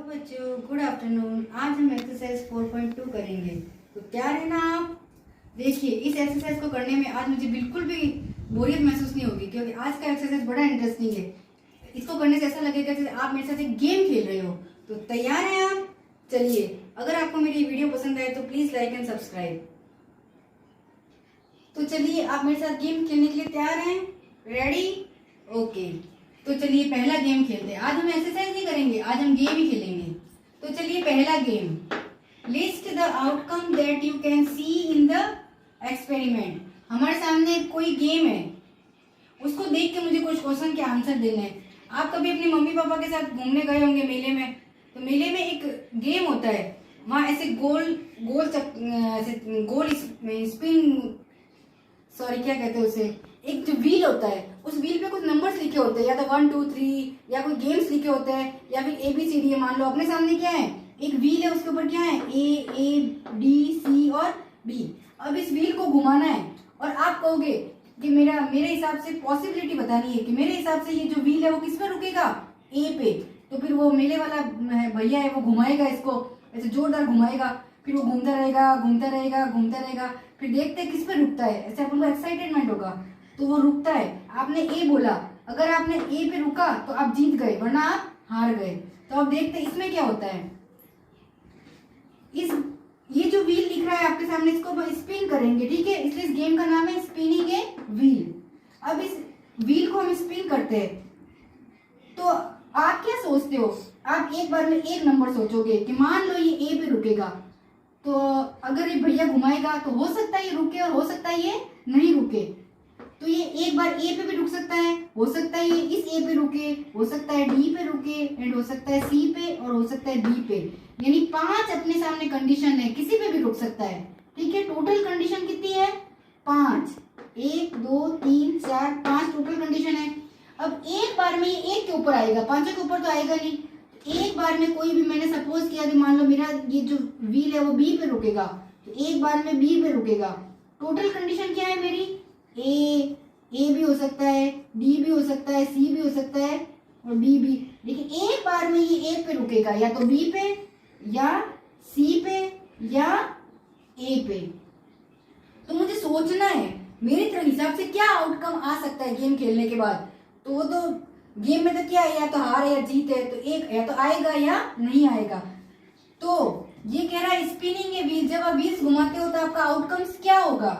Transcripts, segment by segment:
बच्चों, good afternoon. आज हम एक्सरसाइज 4.2 करेंगे। तो तैयार है ना आप? देखिए, इस एक्सरसाइज को करने में आज मुझे बिल्कुल भी बोरियत महसूस नहीं होगी, क्योंकि आज का एक्सरसाइज बड़ा इंटरेस्टिंग है। इसको करने से ऐसा लगेगा जैसे आप मेरे साथ एक गेम खेल रहे हो। तो तैयार हैं आप? चलिए, अगर आपको मेरी वीडियो पसंद आए तो प्लीज लाइक एंड सब्सक्राइब। तो चलिए, आप मेरे साथ गेम खेलने के लिए तैयार हैं? रेडी? ओके। तो चलिए पहला गेम खेलते हैं। आज हम एक्सरसाइज नहीं करेंगे, आज हम गेम ही खेलेंगे। तो चलिए पहला game, list the outcome that you can see in the experiment. हमारे सामने कोई गेम है, उसको देख के मुझे कुछ क्वेश्चन के आंसर देने हैं। आप कभी अपने मम्मी पापा के साथ घूमने गए होंगे मेले में, तो मेले में एक गेम होता है, वहां ऐसे गोल गोल ऐसे गोल स्पिन, सॉरी क्या कहते हैं उसे, एक जो व्हील होता है, उस व्हील पे कुछ नंबर्स लिखे होते हैं, या तो 1 2 3 या कोई गेम्स लिखे होते हैं, या फिर ABCD है। मान लो अपने सामने क्या है, एक व्हील है, उसके ऊपर क्या है A B C और B। अब इस व्हील को घुमाना है और आप कहोगे कि मेरे हिसाब से पॉसिबिलिटी बतानी है कि मेरे हिसाब से ये जो व्हील है वो किस पे रुकेगा, A पे। तो फिर वो मेले वाला भैया है, वो घुमाएगा इसको, ऐसे जोरदार घुमाएगा, फिर वो घूमता रहेगा घूमता रहेगा घूमता रहेगा, फिर देखते हैं किस पे रुकता है। ऐसे अपन को एक्साइटमेंट होगा, तो वो रुकता है। आपने A बोला, अगर आपने A पे रुका तो आप जीत गए, वरना आप हार गए। तो अब देखते हैं इसमें क्या होता है। ये जो व्हील दिख रहा है आपके सामने, इसको स्पिन करेंगे, ठीक है? इसलिए इस गेम का नाम है स्पिनिंग ए व्हील। अब इस व्हील को हम स्पिन करते हैं। तो आप क्या सोचते हो? आप एक बार में एक नंबर सोचोगे कि मान लो ये A पे रुकेगा, तो अगर ये भैया घुमाएगा तो हो सकता है ये रुके और हो सकता है ये नहीं रुके। तो ये एक बार A पे भी रुक सकता है, हो सकता है ये इस A पे रुके, हो सकता है D पे रुके, एंड हो सकता है C पे और हो सकता है B पे। यानी 5 अपने सामने कंडीशन है, किसी पे भी रुक सकता है, ठीक है? टोटल कंडीशन कितनी है? 5। 1 2 3 4 5 टोटल कंडीशन है। अब एक बार में ये एक के ऊपर आएगा, 5 के ऊपर तो आएगा नहीं। एक बार में कोई भी, मैंने सपोज किया कि मान लो मेरा ये जो व्हील है वो B पे रुकेगा, तो एक बार में B पे रुकेगा। टोटल कंडीशन क्या है मेरी? A भी हो सकता है, D भी हो सकता है, C भी हो सकता है और B भी। लेकिन एक बार में ये A पे रुकेगा, या तो B पे या C पे या A पे। तो मुझे सोचना है मेरे तरह हिसाब से क्या आउटकम आ सकता है गेम खेलने के बाद। तो वो तो गेम में तो क्या है, या तो हार है या जीत है, तो एक या तो आएगा या नहीं आएगा। तो ये कह रहा है स्पिनिंग है व्हील, जब आप व्हील्स घुमाते हो तो आपका आउटकम्स क्या होगा?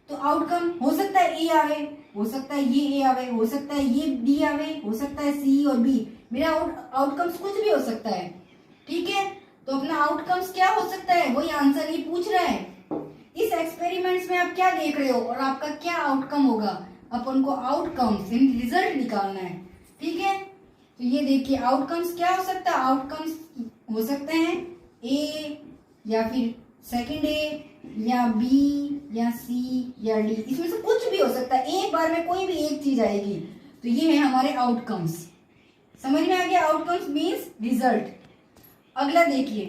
तो आउटकम हो सकता है A आवे, हो सकता है ये A आवे, हो सकता है ये D आवे, हो सकता है C और B। मेरा आउटकम्स कुछ भी हो सकता है, ठीक है? तो अपना आउटकम्स क्या हो सकता है, वही आंसर ये पूछ रहा है। इस एक्सपेरिमेंट्स में आप क्या देख रहे हो और आपका क्या आउटकम होगा, अपन को आउटकम्स रिजल्ट निकालना है, ठीक है? तो ये देखिए आउटकम्स क्या हो सकता है। आउटकम्स हो सकते हैं A या फिर सेकंड A या B या C या D, इसमें से कुछ भी हो सकता है। एक बार में कोई भी एक चीज आएगी। तो ये है हमारे आउटकम्स। समझ में आ गया? Outcomes means result. अगला देखिए,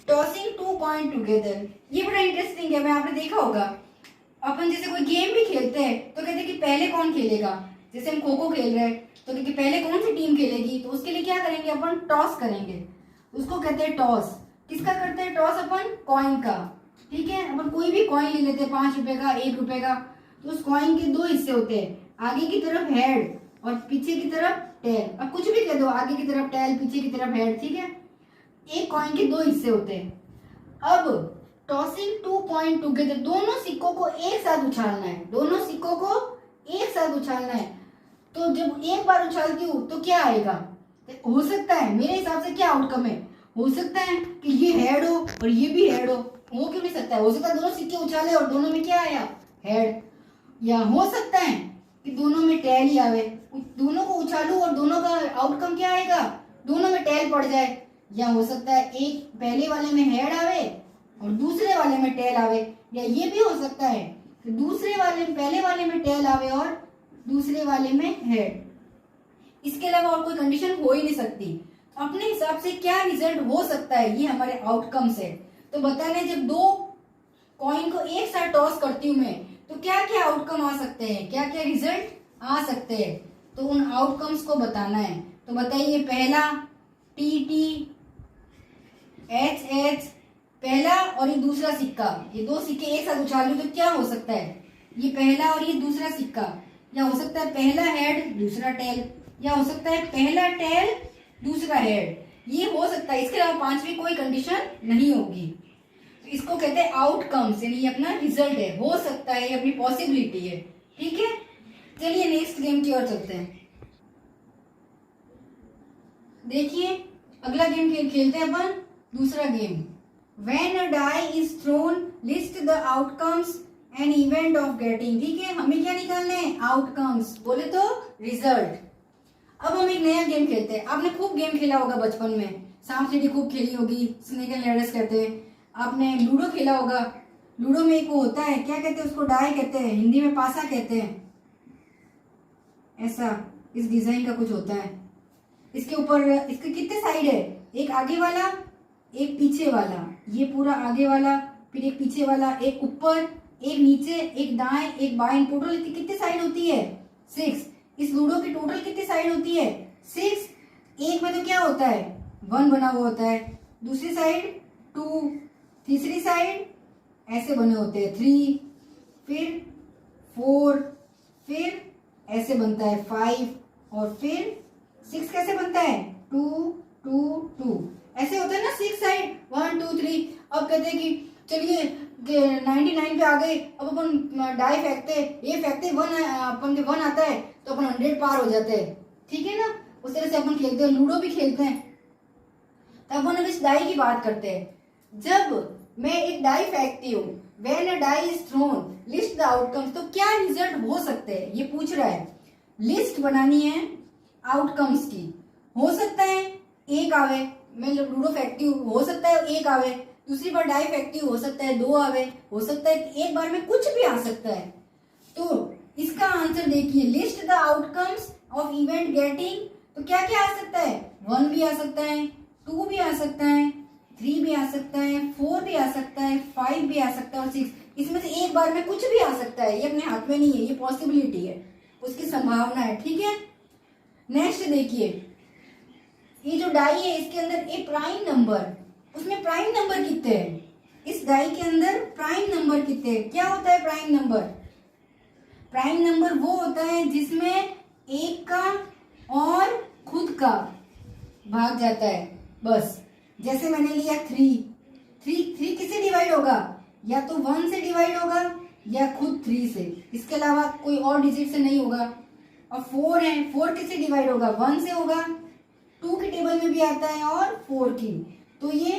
टॉसिंग 2 पॉइंट टुगेदर। ये बड़ा इंटरेस्टिंग है, मैं आपने देखा होगा। अपन जैसे कोई गेम भी खेलते हैं तो कहते हैं कि पहले कौन खेलेगा। जैसे हम खो खो खेल रहे हैं तो कहते हैं पहले कौन सी टीम खेलेगी, तो उसके लिए क्या करेंगे, अपन टॉस करेंगे। उसको कहते हैं टॉस। किसका करते हैं टॉस? अपन कॉइन का, ठीक है? अपन कोई भी कॉइन ले लेते हैं, 5 रुपए का, 1 रुपए का। तो उस कॉइन के 2 हिस्से होते हैं, आगे की तरफ हेड और पीछे की तरफ टेल। अब कुछ भी कह दो, आगे की तरफ टेल, पीछे की तरफ हेड, ठीक है? एक कॉइन के 2 हिस्से होते हैं। अब टॉसिंग 2 पॉइंट टुगेदर, दोनों सिक्कों को एक साथ उछालना है, दोनों सिक्कों को एक साथ उछालना है। तो जब एक बार उछालती हूँ तो क्या आएगा? हो सकता है, मेरे हिसाब से क्या आउटकम है, हो सकता है कि ये हेड हो और ये भी हेड हो क्यों नहीं सकता है? हो सकता है दोनों सिक्के उछाले और दोनों में क्या आया, हेड। या हो सकता है कि दोनों में टेल ही आवे, दोनों को उछालू और दोनों का आउटकम क्या आएगा, दोनों में टेल पड़ जाए। या हो सकता है एक पहले वाले में हेड आवे और दूसरे वाले में टेल आवे। या ये भी हो सकता है कि पहले वाले में टेल आवे और दूसरे वाले में हेड। इसके अलावा और कोई कंडीशन हो ही नहीं सकती। अपने हिसाब से क्या रिजल्ट हो सकता है, ये हमारे आउटकम्स है। तो बताना, जब 2 कॉइन को एक साथ टॉस करती हूँ मैं, तो क्या क्या आउटकम आ सकते हैं, क्या क्या रिजल्ट आ सकते हैं, तो उन आउटकम्स को बताना है। तो बताइए, पहला TT, HH, पहला और ये दूसरा सिक्का, ये दो सिक्के एक साथ उछाल लो तो क्या हो सकता है? ये पहला और ये दूसरा सिक्का, या हो सकता है पहला हेड दूसरा टेल, या हो सकता है पहला टेल दूसरा हेड, ये हो सकता है। इसके अलावा पांचवी कोई कंडीशन नहीं होगी। तो इसको कहते हैं आउटकम्स, यानी ये अपना रिजल्ट है, हो सकता है, ये अपनी पॉसिबिलिटी है। ठीक है, चलिए नेक्स्ट गेम की ओर चलते हैं। देखिए अगला गेम खेलते हैं अपन, दूसरा game. When a die is thrown, list the outcomes and event of getting। ठीक है, हमें क्या निकालना है? आउटकम्स, बोले तो रिजल्ट। अब हम एक नया गेम खेलते हैं। आपने खूब गेम खेला होगा बचपन में, सांप सीढ़ी खूब खेली होगी, स्नेक एंड लैडर्स कहते हैं। आपने लूडो खेला होगा। लूडो में एक वो होता है, क्या कहते हैं उसको? डाई कहते हैं, हिंदी में पासा कहते हैं। ऐसा इस डिजाइन का कुछ होता है। इसके ऊपर इसके कितने साइड है? एक आगे वाला, एक पीछे वाला, ये पूरा आगे वाला, फिर एक पीछे वाला, एक ऊपर, एक नीचे, एक दाएं, एक बाएं। टोटल कितनी साइड होती है? 6। इस लूडो की टोटल कितनी साइड होती है? 6। एक में तो क्या होता है? 1 बना हुआ होता है, दूसरी साइड 2, तीसरी साइड ऐसे बने होते हैं 3, फिर 4, फिर ऐसे बनता है 5, और फिर 6 कैसे बनता है? 2 2 2 ऐसे होता है ना 6 साइड, 1 2 3। अब कहते हैं कि चलिए 99 पे आ गए, अब अपन डाई फेंकते, ये फेंकते 1, अपन के 1 आता है तो अपन 100 पार हो जाते हैं। ठीक है ना, उस तरह से अपन खेलते हैं, लूडो भी खेलते हैं। तब अपन अब इस डाई की बात करते हैं। जब मैं एक डाई फेंकती हूँ, when a die is thrown list the outcomes, तो क्या रिजल्ट हो सकते हैं ये पूछ रहा है। लिस्ट बनानी है आउटकम्स की। हो सकता है एक आवे, मैं लूडो फेंकती हूँ, हो सकता है एक आवे, दूसरी बार डाई फेंकती हूँ, हो सकता है 2 आवे, हो सकता है एक बार में कुछ भी आ सकता है। तो इसका आंसर देखिए, list the outcomes of event getting, तो क्या क्या आ सकता है? 1 भी आ सकता है, 2 भी आ सकता है, 3 भी आ सकता है, 4 भी आ सकता है, 5 भी आ सकता है, और 6। इसमें से एक बार में कुछ भी आ सकता है, ये अपने हाथ में नहीं है, ये पॉसिबिलिटी है, उसकी संभावना है। ठीक है, नेक्स्ट देखिए, ये जो डाई है इसके अंदर एक प्राइम नंबर, उसमें प्राइम नंबर कितने हैं? इस डाई के अंदर प्राइम नंबर कितने हैं? क्या होता है प्राइम नंबर? प्राइम नंबर वो होता है जिसमें एक का और खुद का भाग जाता है, बस। जैसे मैंने लिया 3 किससे डिवाइड होगा? या तो 1 से डिवाइड होगा या खुद 3 से, इसके अलावा कोई और डिजिट से नहीं होगा। और 4 है, 4 किससे डिवाइड होगा? 1 से होगा, 2 की टेबल में भी आता है और 4 की। तो ये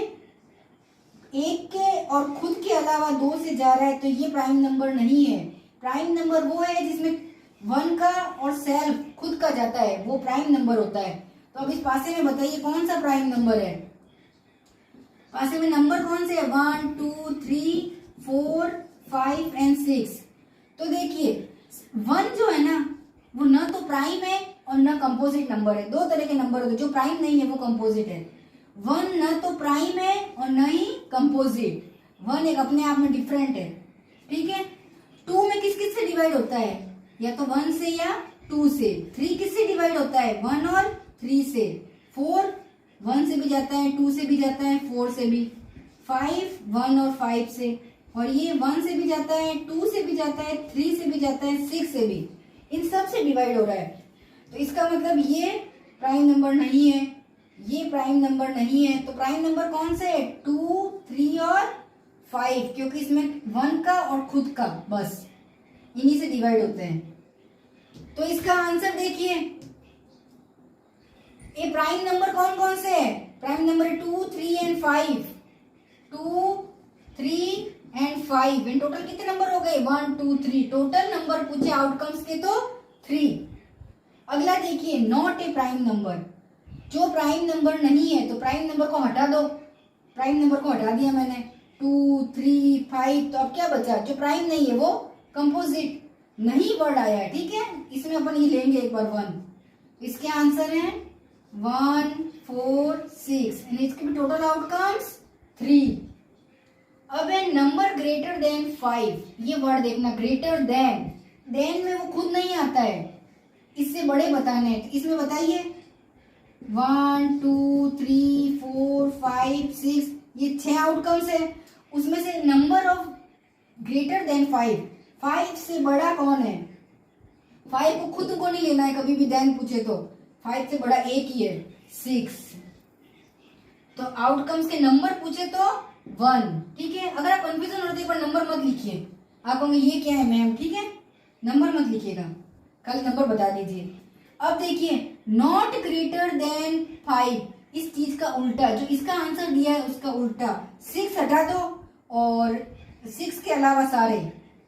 एक के और खुद के अलावा 2 से जा रहा है, तो ये प्राइम नंबर नहीं है। प्राइम नंबर वो है जिसमें 1 का और सेल्फ खुद का जाता है, वो प्राइम नंबर होता है। तो अब इस पासे में बताइए कौन सा प्राइम नंबर है? पासे में नंबर कौन से है? 1 2 3 4 5 एंड 6। तो देखिए 1 जो है ना, वो न तो प्राइम है और न कंपोजिट नंबर है। 2 तरह के नंबर होते हैं, जो प्राइम नहीं है वो कंपोजिट है। 1 न तो प्राइम है और न ही कंपोजिट, 1 एक अपने आप में डिफरेंट है। ठीक है, 2 में किस किस से डिवाइड होता है? या तो 1 से या 2 से। 3 किससे डिवाइड होता है? 1 और 3 से। 4 1 से भी जाता है, 2 से भी जाता है, 4 से भी। 5 1 और 5 से, और ये 1 से भी जाता है, 2 से भी जाता है, 3 से भी जाता है, 6 से भी। इन सब से डिवाइड हो रहा है। तो इसका मतलब ये प्राइम नंबर नहीं है, ये प्राइम नंबर नहीं है। तो प्राइम नंबर कौन से है? 2 3 और 5, क्योंकि इसमें 1 का और खुद का, बस इन्हीं से डिवाइड होते हैं। तो इसका आंसर देखिए, ये प्राइम नंबर कौन कौन से है? Prime number 2 3 and 5, 2 3 and 5। In total कितने नंबर हो गए? 1 2 3। टोटल नंबर पूछे आउटकम्स के तो 3। अगला देखिए, नॉट ए प्राइम नंबर, जो प्राइम नंबर नहीं है, तो प्राइम नंबर को हटा दो। प्राइम नंबर को हटा दिया मैंने, 2 3 5, तो अब क्या बचा? जो प्राइम नहीं है वो कंपोजिट नहीं वर्ड आया है। ठीक है, इसमें अपन ये लेंगे एक बार 1। इसके आंसर है 1 4 6, इसके भी टोटल आउटकम्स 3। अब है नंबर ग्रेटर देन 5, ये वर्ड देखना, ग्रेटर देन में वो खुद नहीं आता है, इससे बड़े बताने हैं। इसमें बताइए 1 2 3 आउटकम्स है, उसमें से नंबर ऑफ ग्रेटर देन 5, 5 से बड़ा कौन है? 5 को खुद को नहीं लेना है कभी भी, देन पूछे तो 5 से बड़ा एक ही है, 6। तो आउटकम्स के नंबर पूछे तो 1, ठीक है। अगर आप कंफ्यूजन हो तो एक बार नंबर मत लिखिए, आप कहोगे ये क्या है मैम, ठीक है, नंबर मत लिखिएगा, खाली नंबर बता दीजिए। अब देखिए नॉट ग्रेटर देन 5, इस चीज का उल्टा, जो इसका आंसर दिया है उसका उल्टा, 6 हटा दो और 6 के अलावा सारे,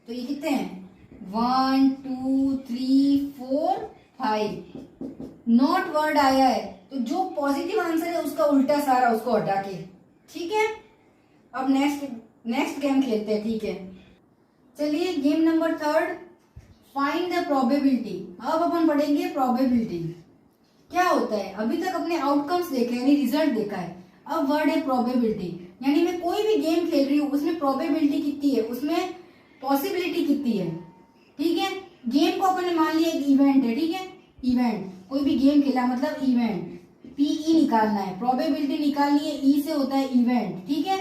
तो ये कितने हैं? 1 2 3 4 5। नॉट वर्ड आया है तो जो पॉजिटिव आंसर है उसका उल्टा सारा, उसको हटा के, ठीक है। अब नेक्स्ट गेम खेलते हैं, ठीक है। चलिए game number 3, find the probability. अब अपन पढ़ेंगे प्रोबेबिलिटी क्या होता है। अभी तक अपने आउटकम्स देखे यानी रिजल्ट देखा है, अब वर्ड है प्रोबेबिलिटी, यानी मैं कोई भी गेम खेल रही हूँ उसमें प्रोबेबिलिटी कितनी है, उसमें पॉसिबिलिटी कितनी है, ठीक है। गेम को अपन ने मान लिया एक इवेंट है, ठीक है, इवेंट, कोई भी गेम खेला मतलब इवेंट, पीई निकालना है, प्रोबेबिलिटी निकालनी है, ई से होता है इवेंट, ठीक है,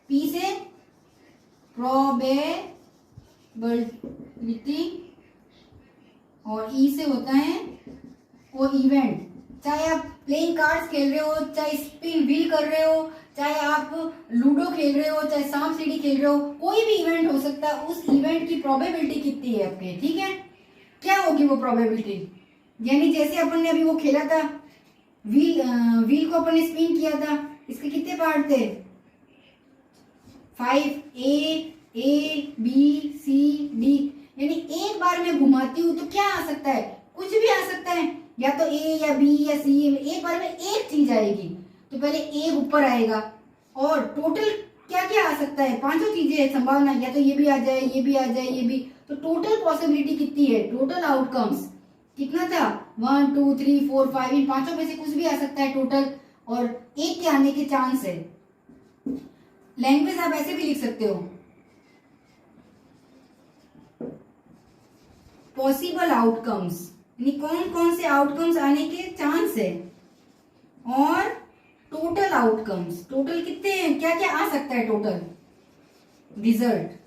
पी से प्रोबेबिलिटी और ई से होता है वो इवेंट। चाहे आप प्लेइंग कार्ड्स खेल रहे हो, चाहे स्पिन व्हील कर रहे हो, चाहे आप लूडो खेल रहे हो, चाहे सांप सीढ़ी खेल रहे हो, कोई भी इवेंट हो सकता है, उस इवेंट की प्रोबेबिलिटी कितनी है आपके, ठीक है। क्या होगी वो प्रोबेबिलिटी, यानी जैसे अपन ने अभी वो खेला था व्हील को अपन ने स्पिन किया था, इसके कितने पार्ट थे? 5, ए बी सी डी, यानी एक बार मैं घुमाती हूँ तो क्या आ सकता है? कुछ भी आ सकता है, या तो ए या बी या सी, एक बार में एक चीज आएगी, तो पहले ए ऊपर आएगा और टोटल क्या क्या आ सकता है? 5 चीजें संभावना, या तो ये भी आ जाए, ये भी आ जाए, ये भी, तो टोटल पॉसिबिलिटी कितनी है? टोटल आउटकम्स कितना था? 1 2 3 4 5, इन 5 में से कुछ भी आ सकता है टोटल, और एक के आने के चांस है। लैंग्वेज आप ऐसे भी लिख सकते हो, पॉसिबल आउटकम्स, यानी कौन कौन से आउटकम्स आने के चांस है, और टोटल आउटकम्स, टोटल कितने हैं, क्या क्या आ सकता है टोटल रिजल्ट।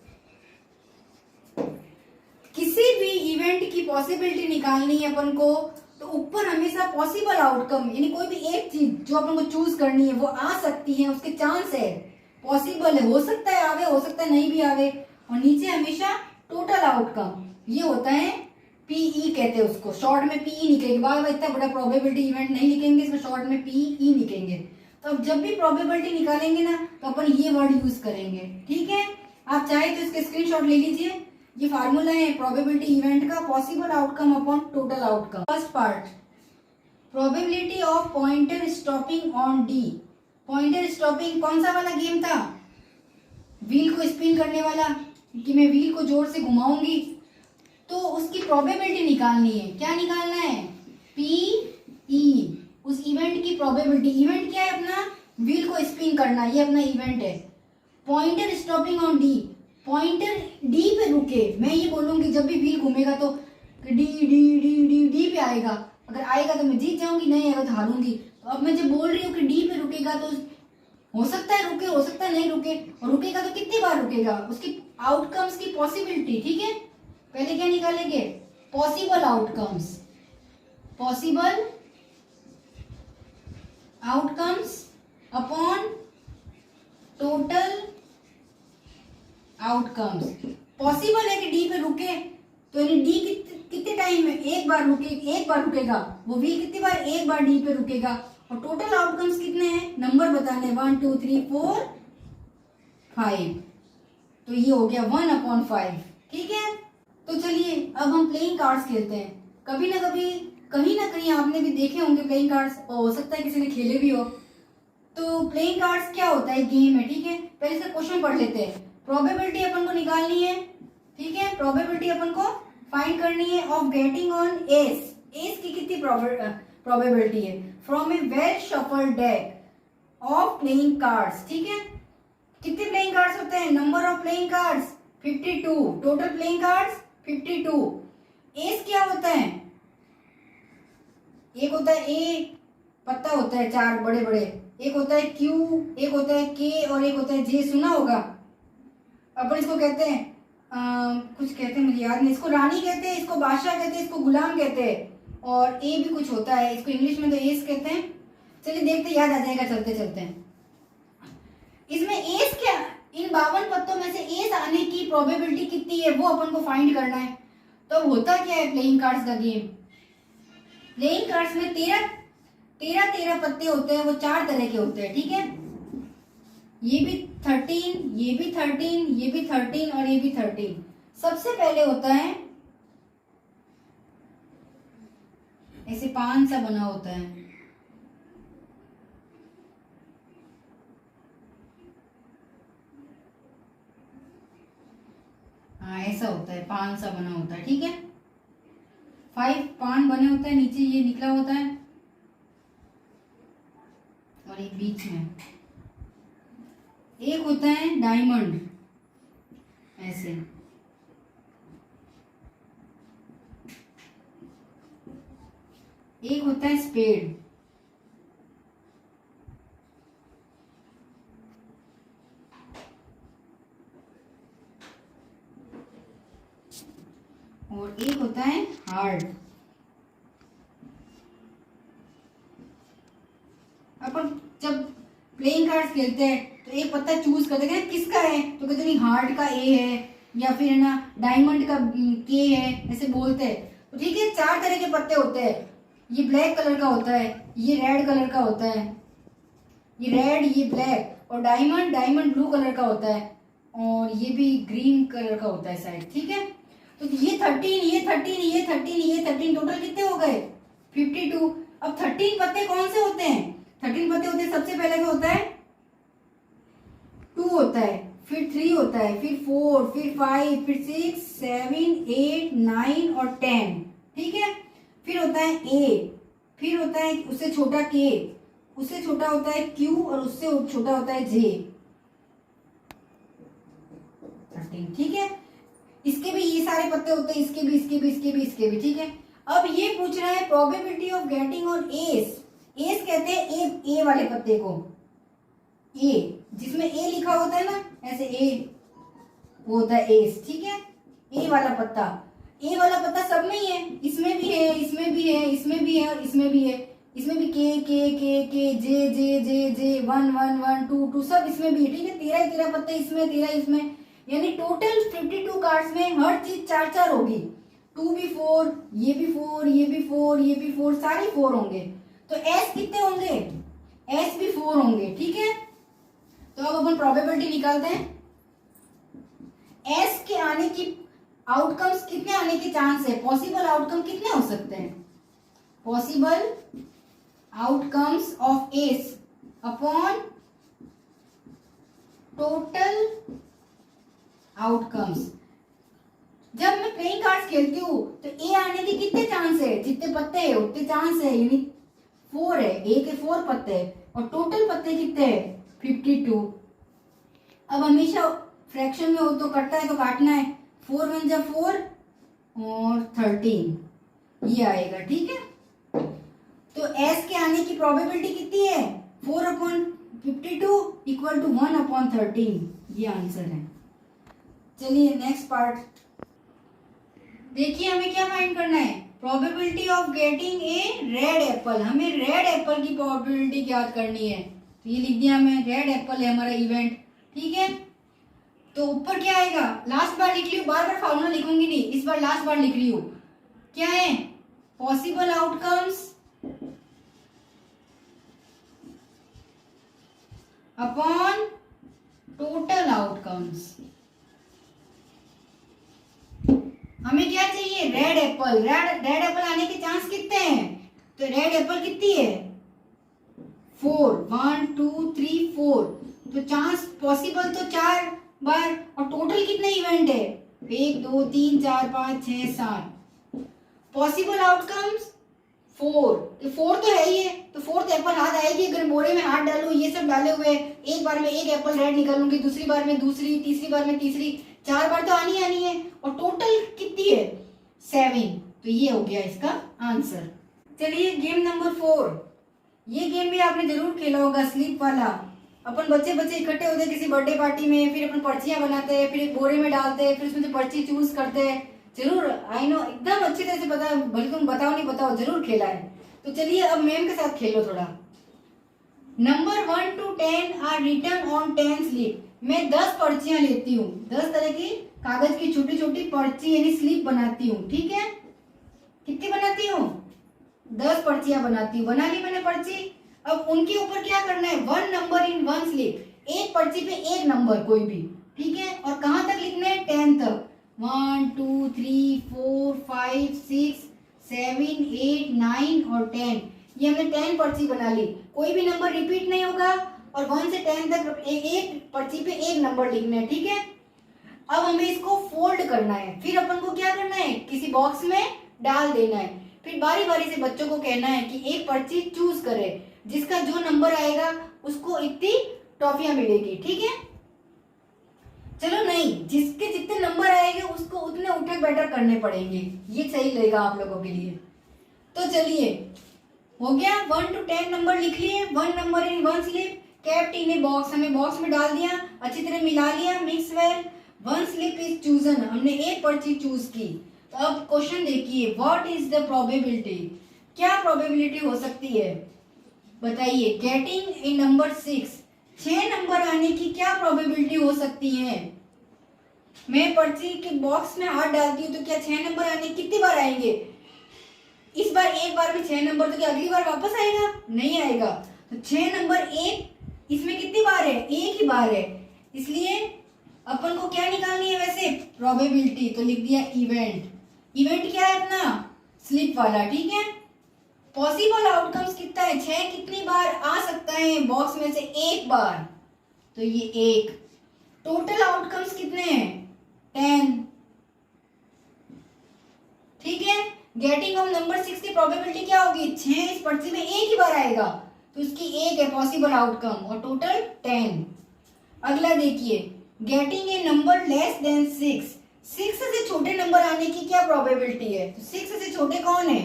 किसी भी इवेंट की पॉसिबिलिटी निकालनी है अपन को, तो ऊपर हमेशा पॉसिबल आउटकम, यानी कोई भी एक चीज जो अपन को चूज करनी है वो आ सकती है, उसके चांस है, पॉसिबल है, हो सकता है आवे, हो सकता है नहीं भी आवे, और नीचे हमेशा टोटल आउटकम, ये होता है पीई कहते हैं उसको, शॉर्ट में पीई लिखेंगे, बार बार इतना बड़ा प्रोबेबिलिटी इवेंट नहीं लिखेंगे, इसमें शॉर्ट में पीई लिखेंगे। तो अब जब भी प्रोबेबिलिटी निकालेंगे ना तो अपन ये वर्ड यूज करेंगे, ठीक है। आप चाहे तो इसके स्क्रीनशॉट ले लीजिए, ये फार्मूला है प्रोबेबिलिटी इवेंट का, possible outcome upon total outcome. First part, probability of pointer stopping on D. Pointer stopping कौन सा वाला गेम था? व्हील को स्पिन करने वाला, कि मैं व्हील को जोर से घुमाऊंगी तो उसकी प्रोबेबिलिटी निकालनी है। क्या निकालना है? पी, उस इवेंट की प्रोबेबिलिटी। इवेंट क्या है अपना? व्हील को स्पिन करना, ये अपना इवेंट है। Pointer stopping on D, pointer D पे रुके, मैं ये बोलूंगी जब भी व्हील घूमेगा तो D D D D D पे आएगा, अगर आएगा तो मैं जीत जाऊंगी, नहीं आएगा तो हारूंगी। तो अब मैं जब बोल रही हूँ कि डी पे रुकेगा तो हो सकता है रुके, हो सकता है नहीं रुके, और रुकेगा तो कितनी बार रुकेगा, उसकी आउटकम्स की पॉसिबिलिटी, ठीक है। पहले क्या निकालेंगे? Possible outcomes, possible outcomes upon total outcomes. Possible है कि डी पे रुके, तो यानी डी कितने टाइम में? एक बार रुकेगा वो व्हील, कितनी बार? एक बार डी पे रुकेगा, और टोटल आउटकम्स कितने हैं? नंबर बताने, 1 2 3 4 5, तो ये हो गया 1/5, ठीक है। तो चलिए अब हम प्लेइंग कार्ड्स खेलते हैं। कभी ना कभी कहीं ना कहीं आपने भी देखे होंगे प्लेइंग कार्ड्स, और हो सकता है किसी ने खेले भी हो। तो प्लेइंग कार्ड्स क्या होता है? गेम है, ठीक है। पहले से क्वेश्चन पढ़ लेते हैं। प्रोबेबिलिटी अपन को निकालनी है, ठीक है। प्रोबेबिलिटी अपन को फाइंड करनी है of getting on S. S की कितनी प्रोबेबिलिटी है? From A well shuffle deck of playing cards, ठीक है। कितने प्लेइंग कार्ड्स होते हैं? Number of playing cards 52, total playing cards 52। S क्या होता है? एक होता है ए, पत्ता होता है, चार बड़े बड़े, एक होता है क्यू, एक होता है के और एक होता है जे, सुना होगा। अपन इसको कहते हैं कुछ कहते हैं, मुझे याद नहीं, इसको रानी कहते हैं, इसको बादशाह कहते हैं, इसको गुलाम कहते हैं, और ए भी कुछ होता है, इसको इंग्लिश में तो एस कहते हैं। चलिए देखते, याद आ जाएगा चलते चलते। इसमें एस क्या, इन 52 पत्तों में से एस आने की प्रोबेबिलिटी कितनी है वो अपन को फाइंड करना है। तो होता क्या है प्लेइंग कार्ड्स का गेम, प्लेइंग कार्ड्स में 13 पत्ते होते हैं, वो 4 तरह के होते हैं, ठीक है। ये भी 13, ये भी 13, ये भी 13 और ये भी 13। सबसे पहले होता है ऐसे 5 सा बना होता है, हाँ ऐसा होता है, 5 सा बना होता है, ठीक है। 5 पान बने होते हैं, नीचे ये निकला होता है और एक बीच में। एक होता है डायमंड ऐसे, एक होता है स्पेड, और एक होता है हार्ड। अपन जब प्लेइंग कार्ड्स खेलते हैं तो एक पत्ता चूज करते हैं किसका है, तो कहते नहीं हार्ट का ए है, या फिर है ना डायमंड का के है, ऐसे बोलते हैं। तो ठीक है, 4 तरह के पत्ते होते हैं। ये ब्लैक कलर का होता है, ये रेड कलर का होता है, ये रेड, ये ब्लैक, और डायमंड ब्लू कलर का होता है, और ये भी ग्रीन कलर का होता है शायद, ठीक है। तो ये 13, ये 13, ये 13, ये 13, टोटल कितने हो गए 52। अब 13 पत्ते कौन से होते हैं, 13 पत्ते होते हैं, सबसे पहले क्या होता है 2 होता है, फिर 3 होता है, फिर 4, फिर 5, फिर 6, 7, 8, 9 और 10, ठीक है। फिर होता है ए, फिर होता है उससे छोटा के, उससे छोटा होता है क्यू, और उससे छोटा होता है जे, 13, ठीक है। इसके भी ये सारे पत्ते होते हैं, इसके भी, इसके भी, इसके भी, इसके भी, ठीक है। अब ये पूछ रहा है probability of getting on S. S कहते हैं ए वाले पत्ते को, ए जिसमें ए लिखा होता है ना ऐसे, ए वो होता है एस, ठीक है। ए वाला पत्ता सब में ही है, इसमें भी है, इसमें भी है, इसमें भी है, और इसमें भी है, इसमें भी के जे जे जे जे 1 1 1 2 2 सब इसमें भी है, ठीक है। 13 पत्ते इसमें, 13 इसमें, यानी टोटल 52 कार्ड्स में हर चीज 4 होगी। 2 भी 4, ये भी 4, ये भी 4, ये भी 4, सारे 4 होंगे। तो एस कितने होंगे, एस भी 4 होंगे, ठीक है। तो अब अपन प्रोबेबिलिटी निकालते हैं। एस के आने की आउटकम्स कितने आने के चांस है, पॉसिबल आउटकम कितने हो सकते हैं, possible outcomes of S upon total outcomes. जब मैं प्लेइंग कार्ड्स खेलती हूँ तो ए आने के कितने चांस है, जितने पत्ते हैं उतने चांस है, यानी 4 है, ए के 4 पत्ते हैं, और टोटल पत्ते कितने हैं 52। अब हमेशा फ्रैक्शन में हो तो कटता है तो काटना है, 4 1 जा 4 और 13 ये आएगा, ठीक है। तो एस के आने की प्रोबेबिलिटी कितनी है, 4/52 इक्वल टू 1/13, ये आंसर है। चलिए नेक्स्ट पार्ट देखिए, हमें क्या फाइंड करना है, probability of getting a red Apple. हमें रेड एप्पल की प्रोबेबिलिटी याद करनी है, तो ये लिख दिया हमें, रेड एप्पल है हमारा इवेंट, ठीक है। तो ऊपर क्या आएगा, लास्ट बार लिख रही हूँ, बार बार फॉर्मूला लिखूंगी नहीं, इस बार लास्ट बार लिख रही हूँ। क्या है, possible outcomes upon total outcomes. हमें क्या चाहिए, रेड एप्पल। रेड एप्पल आने के चांस कितने हैं, तो रेड एप्पल कितनी है 4, 1 2 3 4, तो चांस पॉसिबल तो 4 बार, और टोटल कितने इवेंट है 1 2 3 4 5 6 7, पॉसिबल आउटकम्स 4, तो 4 तो है ही है, तो 4th एप्पल हाथ आएगी। अगर बोरे में हाथ डालूं, ये सब डाले हुए, एक बार में एक एप्पल रेड निकालूंगी, दूसरी बार में दूसरी, तीसरी बार में तीसरी, 4 बार तो आनी है, और टोटल कितनी है 7, तो ये हो गया इसका आंसर। चलिए गेम नंबर 4, ये गेम भी आपने जरूर खेला होगा, स्लीप वाला। अपन बच्चे बच्चे इकट्ठे होते हैं किसी बर्थडे पार्टी में, फिर अपन पर्चियां बनाते हैं, फिर एक बोरे में डालते हैं, फिर उसमें से पर्ची चूज करते हैं। जरूर, आई नो, एकदम अच्छी तरह से पता है, भले तुम बताओ नहीं बताओ, जरूर खेला है। तो चलिए अब मैम के साथ खेलो थोड़ा। Number 1 to 10 are written on 10 slip. मैं 10 पर्चियां लेती हूँ, 10 तरह की कागज की छोटी छोटी पर्ची यानी स्लिप बनाती हूँ, ठीक है। कितनी बनाती हूँ? 10 पर्चियां बनाती हूँ। बना ली मैंने पर्ची। अब उनके ऊपर क्या करना है, 1 नंबर इन 1 स्लिप। एक पर्ची पे एक नंबर कोई भी, ठीक है। और कहां तक लिखना है? 10 तक। 1 2 3 4 5 6 7 8 9 और 10। ये हमने 10 पर्ची बना ली। कोई भी नंबर रिपीट नहीं होगा और 1 से 10 तक एक पर्ची पे एक नंबर लिखना है, ठीक है। अब हमें इसको फोल्ड करना है, फिर अपन को क्या करना है, किसी बॉक्स में डाल देना है। फिर बारी बारी से बच्चों को कहना है कि एक पर्ची चूज करे, जिसका जो नंबर आएगा उसको इतनी टॉफियां मिलेगी, ठीक है। चलो नहीं, जिसके जितने नंबर आएंगे उसको उतने उठक बैठक करने पड़ेंगे, ये सही लगेगा आप लोगों के लिए। तो चलिए, हो गया। 1 to 10 नंबर लिख लिए, 1 number in 1 slip, kept in a box, हमने बॉक्स में डाल दिया, अच्छी तरह मिला लिया, mix well. 1 slip is chosen, हमने एक पर्ची चूज की। तो अब क्वेश्चन देखिए, व्हाट इज द प्रोबेबिलिटी, क्या प्रोबेबिलिटी हो सकती है, बताइए। गेटिंग ए नंबर 6, 6 नंबर आने की क्या प्रोबेबिलिटी हो सकती है। मैं पर्ची के बॉक्स में हाथ डालती हूँ तो क्या 6 नंबर आने कितनी बार आएंगे? इस बार एक बार में 6 नंबर, तो क्या अगली बार वापस आएगा? नहीं आएगा। तो 6 नंबर एक, इसमें कितनी बार है? एक ही बार है। इसलिए अपन को क्या निकालनी है वैसे? प्रोबेबिलिटी। तो लिख दिया इवेंट। इवेंट क्या है अपना? स्लिप वाला, ठीक है। पॉसिबल आउटकम्स कितना है? 6 कितनी बार आ सकता है बॉक्स में से? एक बार, तो ये एक। टोटल आउटकम्स कितने हैं? 10, ठीक है। गेटिंग ऑफ नंबर 6 की प्रोबेबिलिटी क्या होगी? 6 इस पर्ची में एक ही बार आएगा, तो इसकी एक है पॉसिबल आउटकम, और टोटल 10। अगला देखिए, getting a number less than 6, 6 से छोटे नंबर आने की क्या प्रोबेबिलिटी है? तो 6 से छोटे कौन है?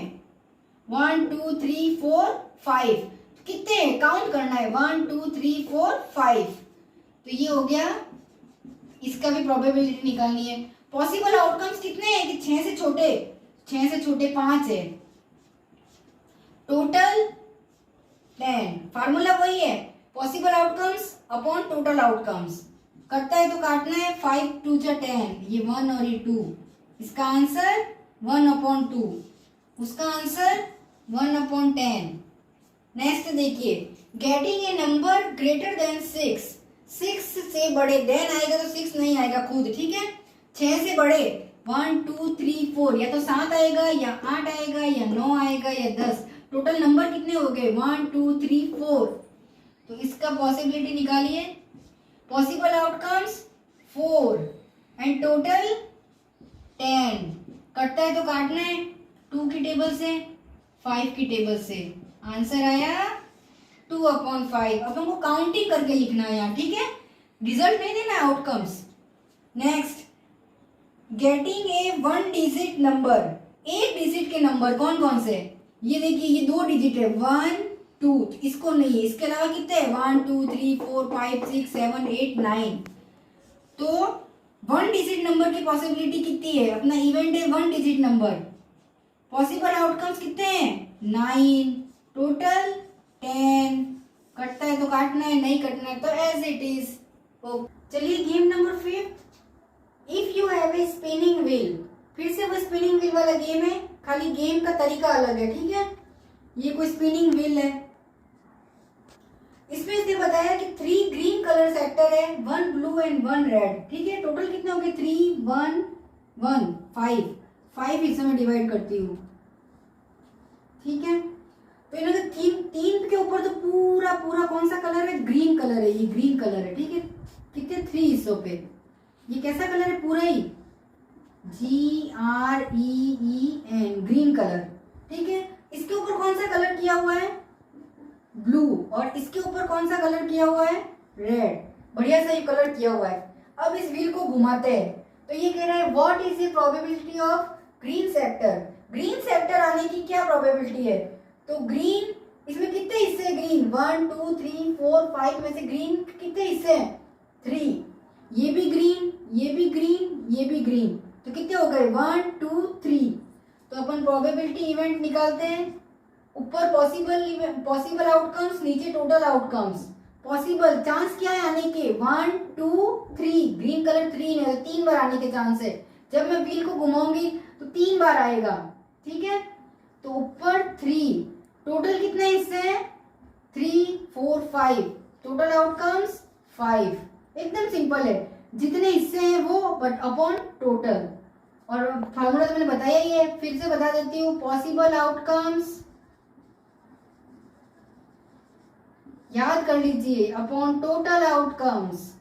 1 2 3 4 5, कितने काउंट करना है? 1 2 3 4 5। तो ये हो गया, इसका भी प्रोबेबिलिटी निकालनी है। पॉसिबल आउटकम्स कितने हैं कि 6 से छोटे? 6 से छोटे 5 है, टोटल 10। फार्मूला वही है, possible outcomes upon total outcomes. कटता है तो काटना है, 5 2 जा 10, ये 1 और ये 2। इसका आंसर 1/2, उसका आंसर 1/10। नेक्स्ट देखिए, getting a number greater than 6, 6 से बड़े, देन आएगा तो 6 नहीं आएगा खुद, ठीक है। 6 से बड़े 1 2 3 4, या तो 7 आएगा या 8 आएगा या 9 आएगा या 10। टोटल नंबर कितने हो गए? 1 2 3 4। तो इसका पॉसिबिलिटी निकालिए। Possible outcomes 4 and total 10। कटता है तो काटना है, 2 की टेबल से, 5 की टेबल से। आंसर आया 2/5। अब हमको काउंटिंग करके लिखना है यहाँ, ठीक है, रिजल्ट नहीं देना, outcomes. Next, getting a 1 digit number, एक डिजिट के नंबर कौन कौन से? ये देखिए, ये 2 डिजिट है, 1 2, इसको नहीं है। इसके अलावा कितने हैं? 1 2 3 4 5 6 7 8 9। तो 1 डिजिट नंबर की पॉसिबिलिटी कितनी है? अपना इवेंट है 1 डिजिट नंबर। पॉसिबल आउटकम्स कितने हैं? 9, टोटल 10। कटता है तो काटना है, नहीं कटना है तो एज इट इज। चलिए game number 5, if you have a spinning wheel. फिर से वो स्पिनिंग व्हील वाला गेम है, खाली गेम का तरीका अलग है, ठीक है। ये कोई स्पिनिंग व्हील है, इसमें इसने बताया कि 3 ग्रीन कलर सेक्टर है, 1 ब्लू एंड 1 रेड, ठीक है। टोटल कितने हो गए? 3 1 1 5, 5 हिस्सों में डिवाइड करती हूँ, ठीक है। तो इन्होंने तीन के ऊपर तो पूरा पूरा कौन सा कलर है? ग्रीन कलर है, ये ग्रीन कलर है, ठीक है। कितने? 3 हिस्सों पे। ये कैसा कलर है? पूरा ही GREEN, ग्रीन कलर, ठीक है। इसके ऊपर कौन सा कलर किया हुआ है? ब्लू। और इसके ऊपर कौन सा कलर किया हुआ है? रेड। बढ़िया सा ये कलर किया हुआ है। अब इस व्हील को घुमाते हैं तो ये कह रहा है what is the probability of green sector. Green sector आने की क्या प्रोबेबिलिटी है? तो ग्रीन इसमें कितने हिस्से हैं ग्रीन? 1 2 3 4 5 में से ग्रीन कितने हिस्से हैं? 3। ये भी ग्रीन, ये भी ग्रीन, ये भी ग्रीन, तो कितने हो गए? 1 2 3। तो अपन प्रोबेबिलिटी इवेंट निकालते हैं। ऊपर पॉसिबल आउटकम्स, नीचे टोटल आउटकम्स। पॉसिबल चांस क्या है आने के? 1 2 3, ग्रीन कलर 3 है, 3 बार आने के चांस है। जब मैं व्हील को घुमाऊंगी तो 3 बार आएगा, ठीक है। तो ऊपर 3, टोटल कितने हिस्से हैं? 3 4 5, टोटल आउटकम्स 5। एकदम सिंपल है, जितने हिस्से हैं वो बट अपॉन टोटल। और फार्मूला तो मैंने बताया ही है, फिर से बता देती हूँ। पॉसिबल आउटकम्स याद कर लीजिए, अपॉन टोटल आउटकम्स।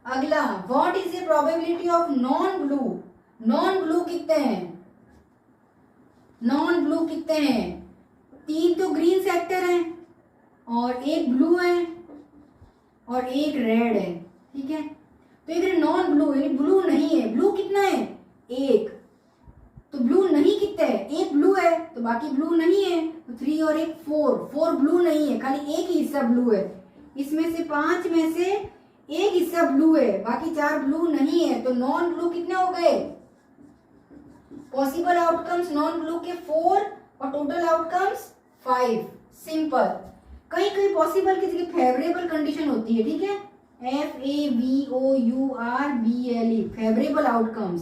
अगला, what is the probability of non blue? Non blue कितने हैं? नॉन ब्लू कितने हैं? 3 तो ग्रीन सेक्टर हैं और एक ब्लू है और एक रेड है, ठीक है। तो एक नॉन ब्लू यानी ब्लू नहीं है। ब्लू कितना है? 1। तो ब्लू नहीं कितने है? एक ब्लू है, तो बाकी ब्लू नहीं है। तो 3 और 1 4 ब्लू नहीं है, खाली एक ही हिस्सा ब्लू है। इसमें से 5 में से एक हिस्सा ब्लू है, बाकी 4 ब्लू नहीं है। तो नॉन ब्लू कितने हो गए? पॉसिबल आउटकम्स नॉन ब्लू के 4 और टोटल आउटकम्स 5। सिंपल। कहीं कहीं पॉसिबल की जगह फेवरेबल कंडीशन होती है, ठीक है। FAVOURBLE, फेवरेबल आउटकम्स,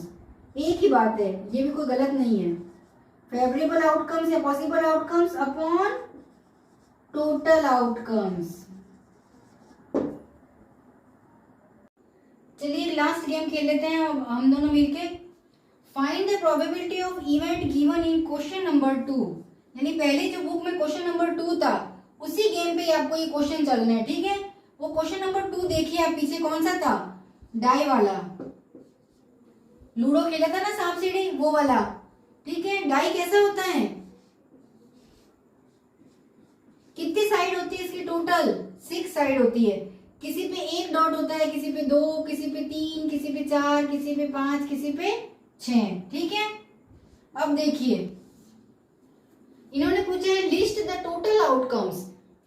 एक ही बात है, ये भी कोई गलत नहीं है। फेवरेबल आउटकम्स या possible outcomes upon total outcomes. चलिए लास्ट गेम खेल लेते हैं हम दोनों मिलके। Find the probability of event given in question number 2। यानी पहले जो बुक में क्वेश्चन नंबर 2 था, उसी गेम पे आपको ये क्वेश्चन चलना है, ठीक है। वो क्वेश्चन नंबर 2 देखिए आप, पीछे कौन सा था? डाई वाला, लूडो खेला था ना सांप सीढ़ी, वो वाला, ठीक है। डाई कैसा होता है? कितनी साइड होती है इसकी? टोटल 6 साइड होती है। किसी पे 1 डॉट होता है, किसी पे 2, किसी पे 3, किसी पे 4, किसी पे 5, किसी पे 6, ठीक है। अब देखिए इन्होंने पूछा है लिस्ट द टोटल आउटकम्स।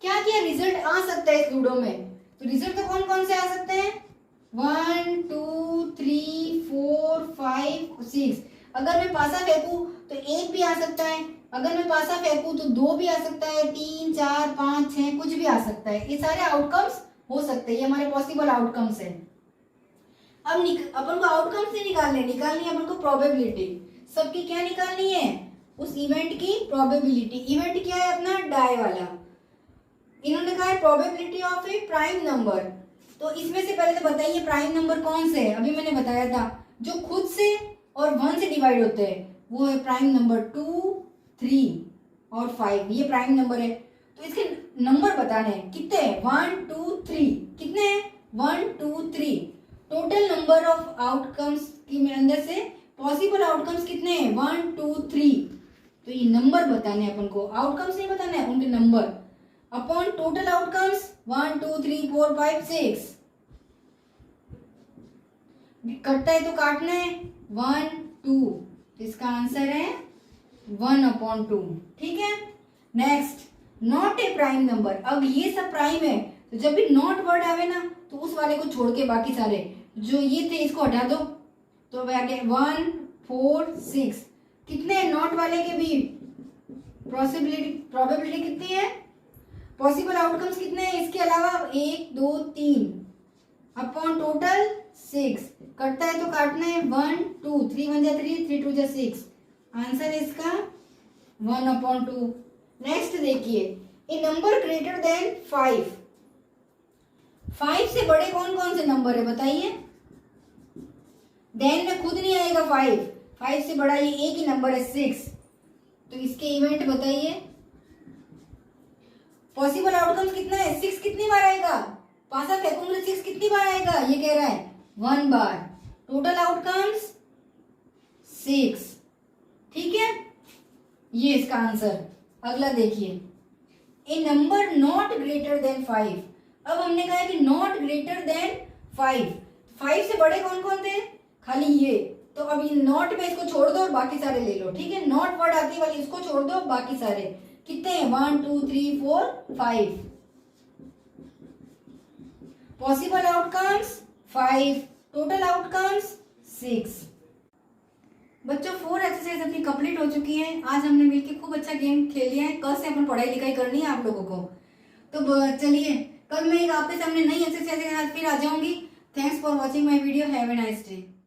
क्या क्या रिजल्ट आ सकता है इस लूडो में? तो रिजल्ट तो कौन कौन से आ सकते हैं? 1 2 3 4 5 6। अगर मैं पासा फेंकूं तो 1 भी आ सकता है, अगर मैं पासा फेंकूं तो 2 भी आ सकता है, 3 4 5 6 कुछ भी आ सकता है। ये सारे आउटकम्स हो सकते हैं, ये हमारे पॉसिबल आउटकम्स है। अब अपन को आउटकम्स नहीं निकालनी है अपन को प्रोबेबिलिटी। सबकी क्या निकालनी है? उस इवेंट की प्रोबेबिलिटी। इवेंट क्या है अपना? डाई वाला। इन्होंने कहा है probability of A prime number. तो इसमें से पहले तो बताइए प्राइम नंबर कौन से है? अभी मैंने बताया था जो खुद से और 1 से डिवाइड होते हैं, वो है प्राइम नंबर 2 3 और 5, ये प्राइम नंबर है। तो इसके नंबर बताने हैं कितने हैं? 1 2 3, कितने हैं? 1 2 3। टोटल नंबर ऑफ आउटकम्स के अंदर से पॉसिबल आउटकम्स कितने हैं? 1 2 3। तो ये नंबर बताने हैं अपन को, आउटकम्स नहीं बताने हैं, उनके नंबर अपॉन टोटल आउटकम्स 1 2 3 4 5 6। कटता है तो काटना है 1 2, इसका आंसर है 1/2, ठीक है। Next, not a prime number. अब ये सब प्राइम है, तो जब भी नॉट वर्ड आवे ना तो उस वाले को छोड़ के बाकी सारे जो ये थे इसको हटा दो। तो अब आगे 1 4 6, कितने नॉट वाले के भी प्रोबेबिलिटी कितनी है? पॉसिबल आउटकम्स कितने हैं इसके अलावा? 1 2 3 अपॉन टोटल 6। कटता है तो काटना है 1 2, 3 1 जा 3, 3 2 जा 6। आंसर है इसका 1/2। नेक्स्ट देखिए, ए नंबर ग्रेटर देन 5। 5 से बड़े कौन कौन से नंबर है बताइए? देन में खुद नहीं आएगा 5 से बड़ा ये एक ही नंबर है 6। तो इसके इवेंट बताइए। पॉसिबल आउटकम्स कितना है? 6 कितनी बार आएगा? पासा फेंकूंगा 6 कितनी बार आएगा? ये कह रहा है 1 बार। टोटल आउटकम्स 6, ठीक है। ये इसका आंसर। अगला देखिए, ए नंबर नॉट ग्रेटर देन 5। अब हमने कहा है कि नॉट ग्रेटर देन 5 से बड़े कौन कौन थे? खाली ये, तो अभी नॉट में इसको छोड़ दो और बाकी सारे ले लो, ठीक है। नॉट वर्ड आती है वाली इसको छोड़ दो, बाकी सारे कितने हैं 1 2 3 4 5। Possible outcomes 5, total outcomes 6। बच्चों 4 एक्सरसाइज अपनी कंप्लीट हो चुकी है। आज हमने मिलकर खूब अच्छा गेम खेल लिया है। कल से अपन पढ़ाई लिखाई करनी है आप लोगों को। तो चलिए कल मैं आपके सामने नई एक्सरसाइज के साथ फिर आ जाऊंगी। Thanks for watching my video. Have a nice day.